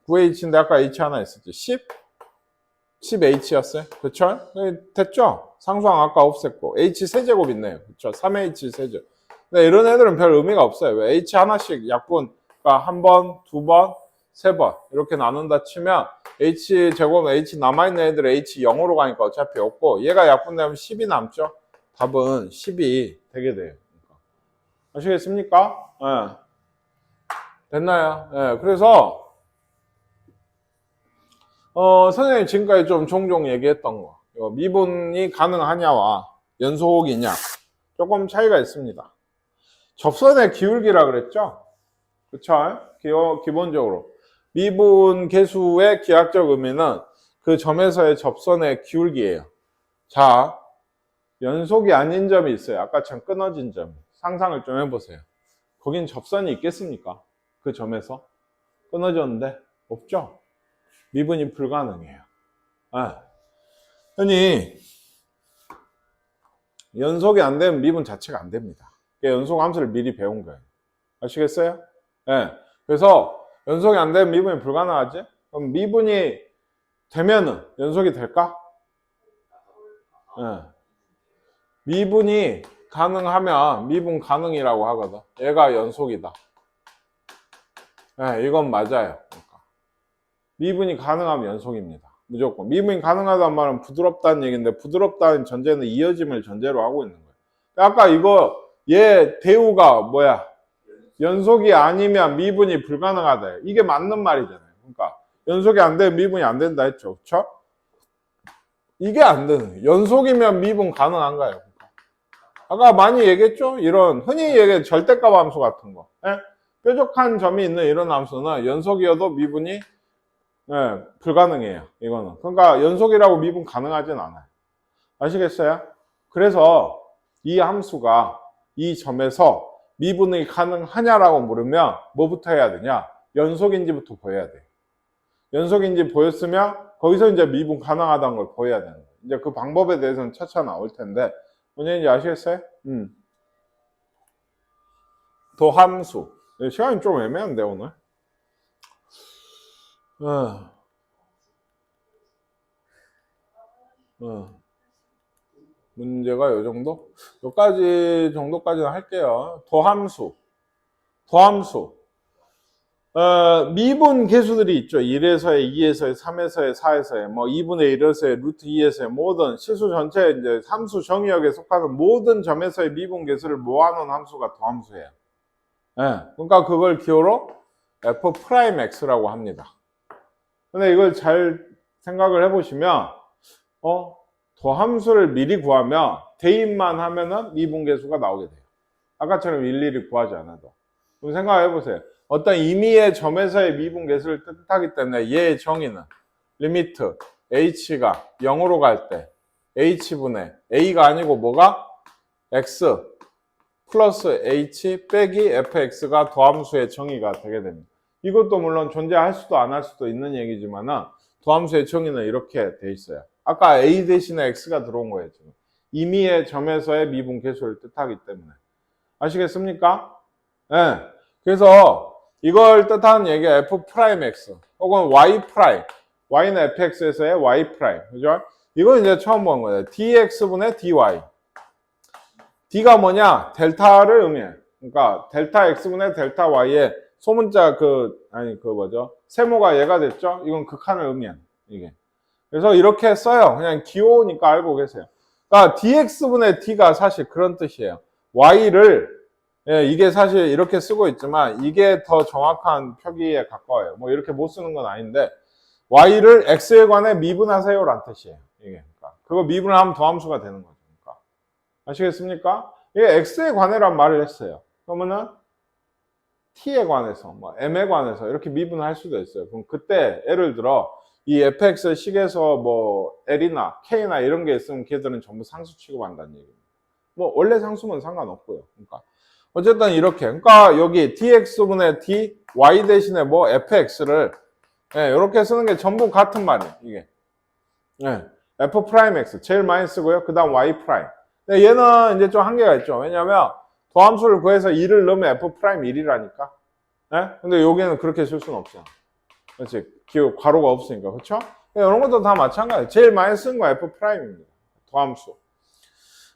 9h인데 아까 h 하나 있었지. 10h였어요. 그쵸? 됐죠? 상수항 아까 없앴고. h 세제곱 있네요. 그쵸? 3h 세제곱. 근데 이런 애들은 별 의미가 없어요. 왜? h 하나씩 약분, 그러니까 한 번, 두 번, 세 번 이렇게 나눈다 치면 h 제곱, h 남아있는 애들 h 0으로 가니까 어차피 없고 얘가 약분되면 10이 남죠? 답은 10이 되게 돼요. 아시겠습니까? 됐나요? 그래서 선생님이 지금까지 좀 종종 얘기했던 거 미분이 가능하냐와 연속이냐 조금 차이가 있습니다. 접선의 기울기라 그랬죠? 그쵸? 기본적으로 미분 계수의 기하적 의미는 그 점에서의 접선의 기울기예요. 자, 연속이 아닌 점이 있어요. 아까처럼 끊어진 점. 상상을 좀 해보세요. 거긴 접선이 있겠습니까? 그 점에서 끊어졌는데 없죠? 미분이 불가능해요. 아니 연속이 안 되면 미분 자체가 안 됩니다. 연속 함수를 미리 배운 거예요. 아시겠어요? 그래서 연속이 안 되면 미분이 불가능하지? 그럼 미분이 되면은 연속이 될까? 미분이 가능하면 미분 가능이라고 하거든. 얘가 연속이다. 이건 맞아요. 그러니까. 미분이 가능하면 연속입니다. 무조건. 미분이 가능하다는 말은 부드럽다는 얘기인데 부드럽다는 전제는 이어짐을 전제로 하고 있는 거예요. 아까 이거 얘 대우가 뭐야? 연속이 아니면 미분이 불가능하다. 이게 맞는 말이잖아요. 그러니까 연속이 안 되면 미분이 안 된다 했죠. 그쵸? 이게 안 되는, 연속이면 미분 가능한가요? 아까 많이 얘기했죠? 이런, 흔히 얘기해 절대값 함수 같은 거. 예? 뾰족한 점이 있는 이런 함수는 연속이어도 미분이 예, 불가능해요. 이거는. 그러니까 연속이라고 미분 가능하진 않아요. 아시겠어요? 그래서 이 함수가 이 점에서 미분이 가능하냐라고 물으면 뭐부터 해야 되냐? 연속인지부터 보여야 돼. 연속인지 보였으면 거기서 이제 미분 가능하다는 걸 보여야 되는 거예요. 이제 그 방법에 대해서는 차차 나올 텐데 뭔지 아시겠어요? 도함수. 시간이 좀 애매한데 오늘. 문제가 요 정도? 요까지 정도까지는 할게요. 도함수. 미분 계수들이 있죠. 1에서의, 2에서의, 3에서의, 4에서의, 뭐 2분의 1에서의, 루트 2에서의 모든 실수 전체 이제 함수 정의역에 속하는 모든 점에서의 미분 계수를 모아놓은 함수가 도함수예요. 예, 그러니까 그걸 기호로 F'X라고 합니다. 근데 이걸 잘 생각을 해보시면, 도함수를 미리 구하면 대입만 하면은 미분계수가 나오게 돼요. 아까처럼 일일이 구하지 않아도. 그럼 생각해 보세요. 어떤 임의의 점에서의 미분계수를 뜻하기 때문에 얘의 정의는 리미트 h가 0으로 갈 때 h분의 a가 아니고 뭐가? x 플러스 h 빼기 fx가 도함수의 정의가 되게 됩니다. 이것도 물론 존재할 수도 안 할 수도 있는 얘기지만은 도함수의 정의는 이렇게 돼 있어요. 아까 a 대신에 x가 들어온 거예요. 지금. 임의의 점에서의 미분계수를 뜻하기 때문에. 아시겠습니까? 네. 그래서 이걸 뜻하는 얘기가 F'X 혹은 Y'. Y는 fx에서의 Y'. 그죠? 이건 이제 처음 보는 거예요. dx분의 dy. d가 뭐냐? 델타를 의미해. 그러니까 델타 x분의 델타 y의 소문자 세모가 얘가 됐죠? 이건 극한을 의미해. 이게. 그래서 이렇게 써요. 그냥 기호니까 알고 계세요. 그러니까 dx분의 d가 사실 그런 뜻이에요. y를 이게 사실 이렇게 쓰고 있지만 이게 더 정확한 표기에 가까워요. 뭐 이렇게 못 쓰는 건 아닌데 y를 x에 관해 미분하세요란 뜻이에요. 이게 그러니까 그거 미분을 하면 도함수가 되는 거죠. 그러니까. 아시겠습니까? 이게 x에 관해란 말을 했어요. 그러면은 t에 관해서, 뭐 m에 관해서 이렇게 미분할 수도 있어요. 그럼 그때 예를 들어 이 fx 식에서 뭐 l이나 k나 이런 게 있으면 걔들은 전부 상수 취급한다는 얘기입니다. 뭐 원래 상수면 상관없고요. 그러니까 어쨌든 이렇게. 그러니까 여기 dx분의 d, y 대신에 뭐 fx를 이렇게 쓰는 게 전부 같은 말이에요. 이게. F'X 제일 많이 쓰고요. 그 다음 Y'. 근데 얘는 이제 좀 한계가 있죠. 왜냐면 도함수를 구해서 2를 넣으면 F'1이라니까. 근데 여기는 그렇게 쓸 수는 없어요. 그렇지. 기호 괄호가 없으니까. 그렇죠? 이런 것도 다 마찬가지예요. 제일 많이 쓰는 건 F'입니다. 도함수.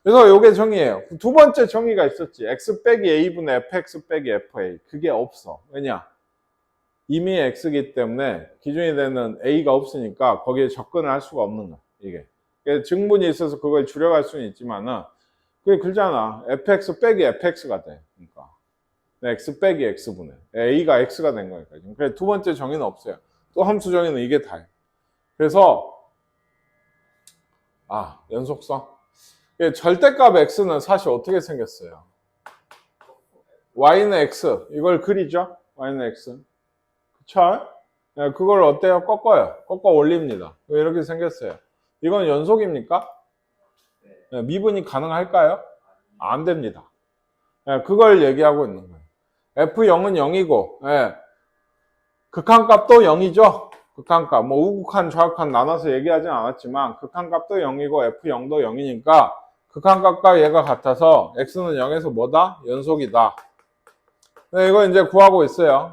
그래서 요게 정의예요. 두 번째 정의가 있었지. x 빼기 a분의 fx 빼기 fa. 그게 없어. 왜냐? 이미 x이기 때문에 기준이 되는 a가 없으니까 거기에 접근을 할 수가 없는 거야. 이게. 증분이 있어서 그걸 줄여갈 수는 있지만은 그게 그렇잖아. fx 빼기 fx가 돼. 그러니까 x 빼기 x분의 a가 x가 된 거니까. 그래서 두 번째 정의는 없어요. 또 함수 정의는 이게 다예요. 그래서 연속성. 절대값 x는 사실 어떻게 생겼어요? y는 x 이걸 그리죠? y는 x 그쵸? 그걸 어때요? 꺾어요. 꺾어 올립니다. 이렇게 생겼어요. 이건 연속입니까? 미분이 가능할까요? 안 됩니다. 그걸 얘기하고 있는 거예요. f0은 0이고 극한값도 0이죠? 극한값 뭐 우극한 좌극한 나눠서 얘기하진 않았지만 극한값도 0이고 f0도 0이니까 극한값과 얘가 같아서 x는 0에서 뭐다? 연속이다. 이거 이제 구하고 있어요.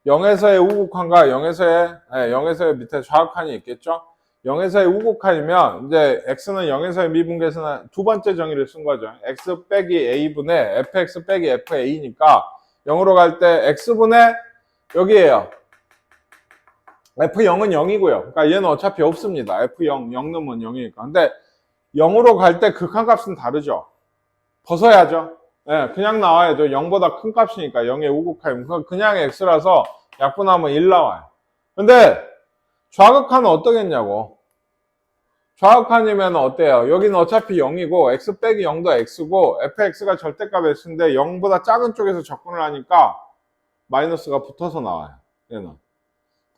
0에서의 우극한과 0에서의 밑에 좌극한이 있겠죠? 0에서의 우극한이면 이제 x는 0에서의 미분계수는 두 번째 정의를 쓴 거죠. x 빼기 a분의 fx 빼기 fa니까 0으로 갈 때 x분의 여기에요. f0은 0이고요. 그러니까 얘는 어차피 없습니다. f0, 0 넣으면 0이니까. 근데 0으로 갈 때 극한값은 다르죠. 벗어야죠. 그냥 나와야죠. 0보다 큰 값이니까 0의 우극하면 그냥 x라서 약분하면 1 나와요. 근데 좌극한은 어떠겠냐고. 좌극한이면 어때요? 여기는 어차피 0이고 x 빼기 0도 x고 fx가 절대값 x인데 0보다 작은 쪽에서 접근을 하니까 마이너스가 붙어서 나와요. 얘는.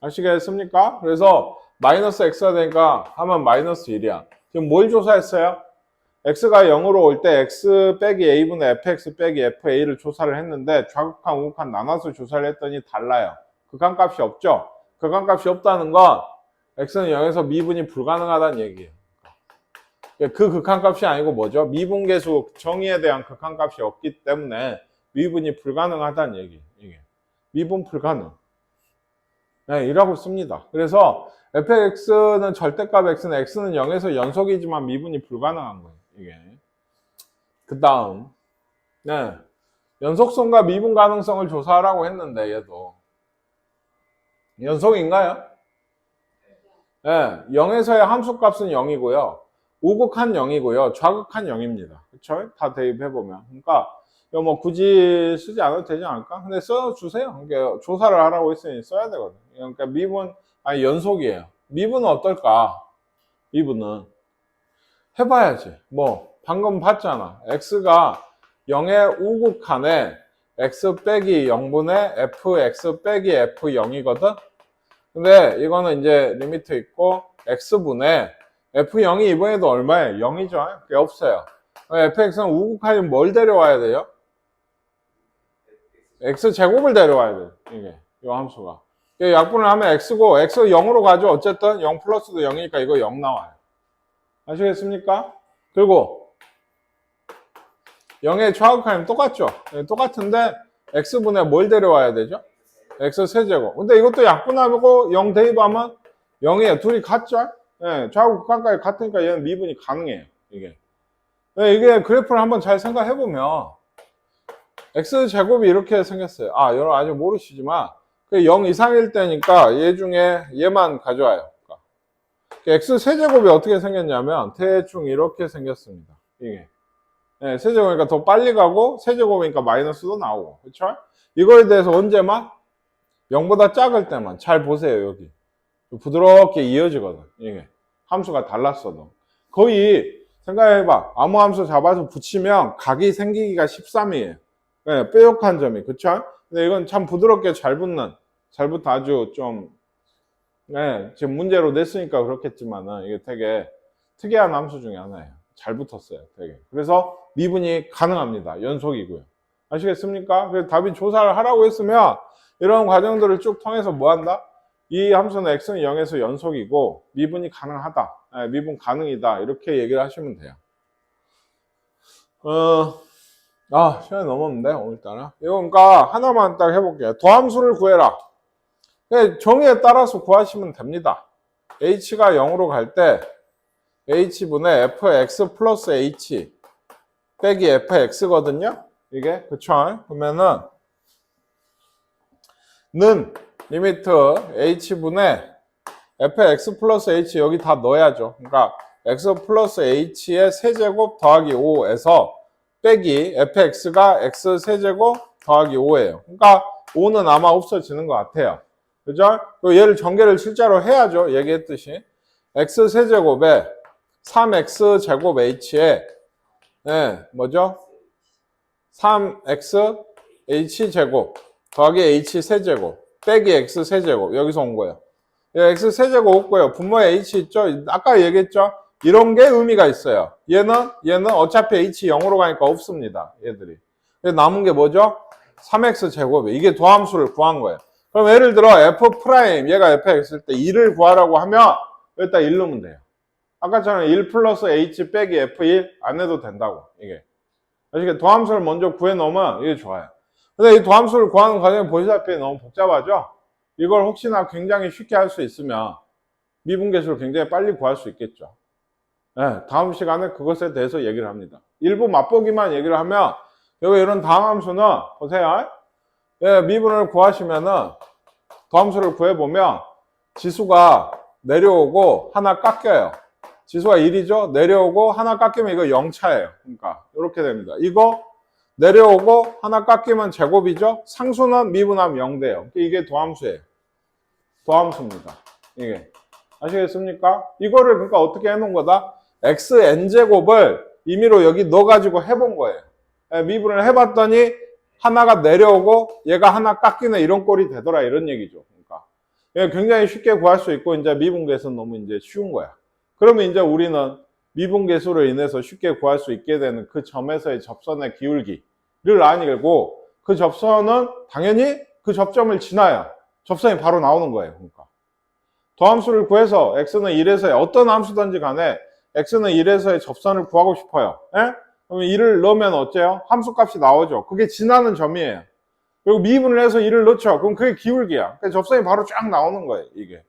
아시겠습니까? 그래서 마이너스 x가 되니까 하면 마이너스 1이야. 지금 뭘 조사했어요? x가 0으로 올 때 x 빼기 a분의 fx 빼기 fa를 조사를 했는데 좌극한, 우극한 나눠서 조사를 했더니 달라요. 극한값이 없죠? 극한값이 없다는 건 x는 0에서 미분이 불가능하다는 얘기예요. 그 극한값이 아니고 뭐죠? 미분계수 정의에 대한 극한값이 없기 때문에 미분이 불가능하다는 얘기예요. 이게. 미분 불가능. 네, 이라고 씁니다. 그래서 fx는 절대값 x는 0에서 연속이지만 미분이 불가능한 거예요. 이게. 그 다음, 네. 연속성과 미분 가능성을 조사하라고 했는데, 얘도. 연속인가요? 네. 0에서의 함수값은 0이고요. 우극한 0이고요. 좌극한 0입니다. 그쵸? 다 대입해보면. 그러니까, 이거 뭐 굳이 쓰지 않아도 되지 않을까? 근데 써주세요. 그러니까 조사를 하라고 했으니 써야 되거든. 그러니까 미분, 아니, 연속이에요. 미분은 어떨까? 미분은. 해봐야지. 뭐, 방금 봤잖아. x가 0의 우극한에 x 빼기 0분의 fx 빼기 f0이거든? 근데 이거는 이제 리미트 있고, x분의 f0이 이번에도 얼마예요? 0이죠? 그게 없어요. fx는 우극한이면 뭘 데려와야 돼요? x제곱을 데려와야 돼요. 이게, 이 함수가. 약분을 하면 x고, x 0으로 가죠. 어쨌든 0 플러스도 0이니까 이거 0 나와요. 아시겠습니까? 그리고 0의 좌극한이면 똑같죠? 똑같은데 x분의 뭘 데려와야 되죠? x 세제곱. 근데 이것도 약분하고 0 대입하면 0이에요. 둘이 같죠? 네, 좌우 극한까지 같으니까 얘는 미분이 가능해요. 이게. 네, 이게 그래프를 한번 잘 생각해보면 x제곱이 이렇게 생겼어요. 아, 여러분 아직 모르시지만 0 이상일 때니까 얘 중에 얘만 가져와요. x 세제곱이 어떻게 생겼냐면 대충 이렇게 생겼습니다. 이게. 네, 세제곱이니까 더 빨리 가고 세제곱이니까 마이너스도 나오고. 그렇죠? 이거에 대해서 언제만? 0보다 작을 때만. 잘 보세요, 여기. 부드럽게 이어지거든. 이게. 함수가 달랐어도. 거의 생각해봐. 아무 함수 잡아서 붙이면 각이 생기기가 13이에요. 네, 뾰족한 점이. 그쵸? 근데 이건 참 부드럽게 잘 붙어 아주 좀, 네, 지금 문제로 냈으니까 그렇겠지만은 이게 되게 특이한 함수 중에 하나예요. 잘 붙었어요, 되게. 그래서 미분이 가능합니다. 연속이고요. 아시겠습니까? 그래서 답이 조사를 하라고 했으면 이런 과정들을 쭉 통해서 뭐 한다? 이 함수는 x는 0에서 연속이고 미분이 가능하다. 네, 미분 가능이다. 이렇게 얘기를 하시면 돼요. 시간이 넘었는데, 오늘따라. 이거 그러니까 하나만 딱 해볼게요. 더함수를 구해라. 정의에 따라서 구하시면 됩니다. h가 0으로 갈 때 h분의 fx 플러스 h 빼기 fx거든요. 이게 그쵸? 그러면은 는 리미트 h분의 fx 플러스 h 여기 다 넣어야죠. 그러니까 x 플러스 h의 세제곱 더하기 5에서 빼기 fx가 x 세제곱 더하기 5예요. 그러니까 5는 아마 없어지는 것 같아요. 그죠? 얘를 전개를 실제로 해야죠. 얘기했듯이. x 세제곱에 3x 제곱 h에 뭐죠? 3x h 제곱 더하기 h 세제곱 빼기 x 세제곱 여기서 온 거예요. x 세제곱 없고요. 분모에 h 있죠? 아까 얘기했죠? 이런 게 의미가 있어요. 얘는 어차피 h 0으로 가니까 없습니다. 얘들이. 남은 게 뭐죠? 3x 제곱이 이게 도함수를 구한 거예요. 그럼 예를 들어 f 프라임 얘가 fx일 때 2를 구하라고 하면 여기다 1 넣으면 돼요. 아까처럼 1 플러스 h 빼기 f1 안 해도 된다고 이게. 아시겠죠? 도함수를 먼저 구해 놓으면 이게 좋아요. 근데 이 도함수를 구하는 과정이 보시다시피 너무 복잡하죠? 이걸 혹시나 굉장히 쉽게 할 수 있으면 미분계수를 굉장히 빨리 구할 수 있겠죠. 네, 다음 시간에 그것에 대해서 얘기를 합니다. 일부 맛보기만 얘기를 하면 여기 이런 다함수는 보세요. 예, 미분을 구하시면은 도함수를 구해보면 지수가 내려오고 하나 깎여요. 지수가 1이죠? 내려오고 하나 깎이면 이거 0차예요. 그러니까 이렇게 됩니다. 이거 내려오고 하나 깎이면 제곱이죠? 상수는 미분하면 0 돼요. 이게 도함수예요. 도함수입니다. 이게. 아시겠습니까? 이거를 그러니까 어떻게 해놓은 거다? xn제곱을 임의로 여기 넣어가지고 해본 거예요. 미분을 해봤더니 하나가 내려오고 얘가 하나 깎이네 이런 꼴이 되더라 이런 얘기죠. 그러니까 굉장히 쉽게 구할 수 있고 이제 미분계수는 너무 이제 쉬운 거야. 그러면 이제 우리는 미분계수로 인해서 쉽게 구할 수 있게 되는 그 점에서의 접선의 기울기를 알고 그 접선은 당연히 그 접점을 지나야 접선이 바로 나오는 거예요. 그러니까 더함수를 구해서 x는 1에서의 어떤 함수든지 간에 x는 1에서의 접선을 구하고 싶어요. 예? 그러면 1을 넣으면 어째요? 함수값이 나오죠. 그게 지나는 점이에요. 그리고 미분을 해서 1을 넣죠. 그럼 그게 기울기야. 접선이 바로 쫙 나오는 거예요, 이게.